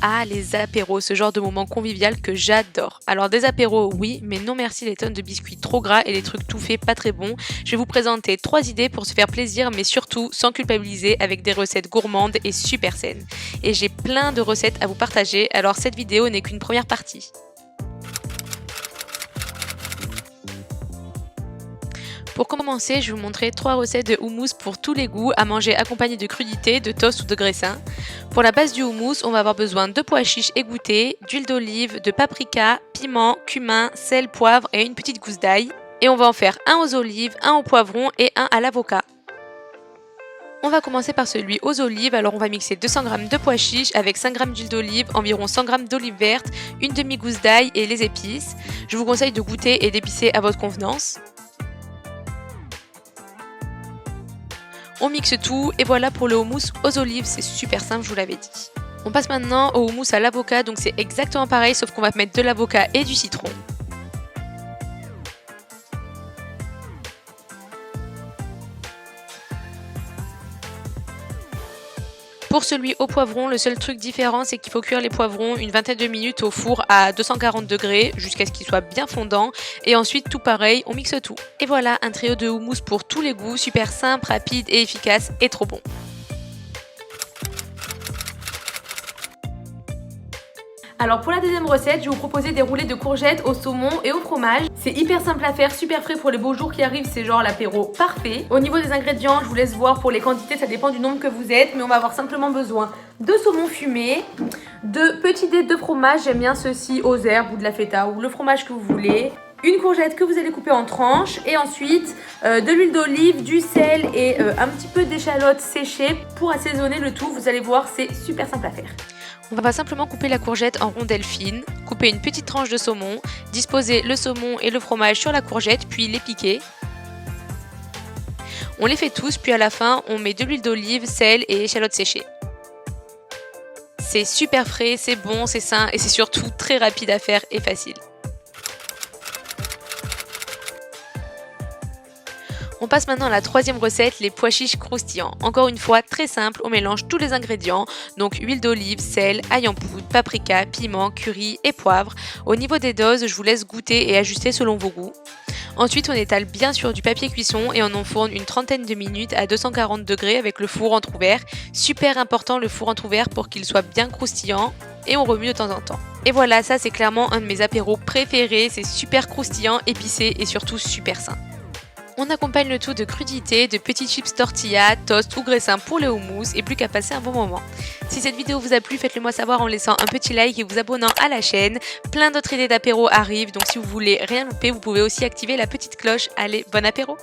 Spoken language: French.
Ah, les apéros, ce genre de moment convivial que j'adore. Alors des apéros, oui, mais non merci les tonnes de biscuits trop gras et les trucs tout faits pas très bons. Je vais vous présenter 3 idées pour se faire plaisir, mais surtout sans culpabiliser, avec des recettes gourmandes et super saines. Et j'ai plein de recettes à vous partager, alors cette vidéo n'est qu'une première partie. Pour commencer, je vais vous montrer 3 recettes de houmous pour tous les goûts, à manger accompagné de crudités, de toast ou de graissins. Pour la base du houmous, on va avoir besoin de pois chiches égouttés, d'huile d'olive, de paprika, piment, cumin, sel, poivre et une petite gousse d'ail. Et on va en faire un aux olives, un au poivron et un à l'avocat. On va commencer par celui aux olives, alors on va mixer 200 g de pois chiches avec 5 g d'huile d'olive, environ 100 g d'olive verte, une demi-gousse d'ail et les épices. Je vous conseille de goûter et d'épicer à votre convenance. On mixe tout et voilà pour le houmous aux olives, c'est super simple, je vous l'avais dit. On passe maintenant au houmous à l'avocat, donc c'est exactement pareil sauf qu'on va mettre de l'avocat et du citron. Pour celui au poivron, le seul truc différent c'est qu'il faut cuire les poivrons une vingtaine de minutes au four à 240 degrés jusqu'à ce qu'ils soient bien fondants et ensuite tout pareil, on mixe tout. Et voilà un trio de houmous pour tous les goûts, super simple, rapide et efficace et trop bon. Alors pour la deuxième recette, je vais vous proposer des roulés de courgettes au saumon et au fromage. C'est hyper simple à faire, super frais pour les beaux jours qui arrivent, c'est genre l'apéro parfait. Au niveau des ingrédients, je vous laisse voir pour les quantités, ça dépend du nombre que vous êtes, mais on va avoir simplement besoin de saumon fumé, de petits dés de fromage, j'aime bien ceux-ci aux herbes ou de la feta ou le fromage que vous voulez. Une courgette que vous allez couper en tranches et ensuite de l'huile d'olive, du sel et un petit peu d'échalotes séchées pour assaisonner le tout. Vous allez voir, c'est super simple à faire. On va simplement couper la courgette en rondelles fines, couper une petite tranche de saumon, disposer le saumon et le fromage sur la courgette, puis les piquer. On les fait tous, puis à la fin, on met de l'huile d'olive, sel et échalotes séchées. C'est super frais, c'est bon, c'est sain et c'est surtout très rapide à faire et facile. On passe maintenant à la troisième recette, les pois chiches croustillants. Encore une fois, très simple, on mélange tous les ingrédients, donc huile d'olive, sel, ail en poudre, paprika, piment, curry et poivre. Au niveau des doses, je vous laisse goûter et ajuster selon vos goûts. Ensuite, on étale bien sûr du papier cuisson et on enfourne une trentaine de minutes à 240 degrés avec le four entrouvert. Super important le four entrouvert pour qu'il soit bien croustillant et on remue de temps en temps. Et voilà, ça c'est clairement un de mes apéros préférés, c'est super croustillant, épicé et surtout super sain. On accompagne le tout de crudités, de petits chips tortilla, toast ou graissins pour le houmous et plus qu'à passer un bon moment. Si cette vidéo vous a plu, faites-le moi savoir en laissant un petit like et vous abonnant à la chaîne. Plein d'autres idées d'apéro arrivent, donc si vous voulez rien louper, vous pouvez aussi activer la petite cloche. Allez, bon apéro!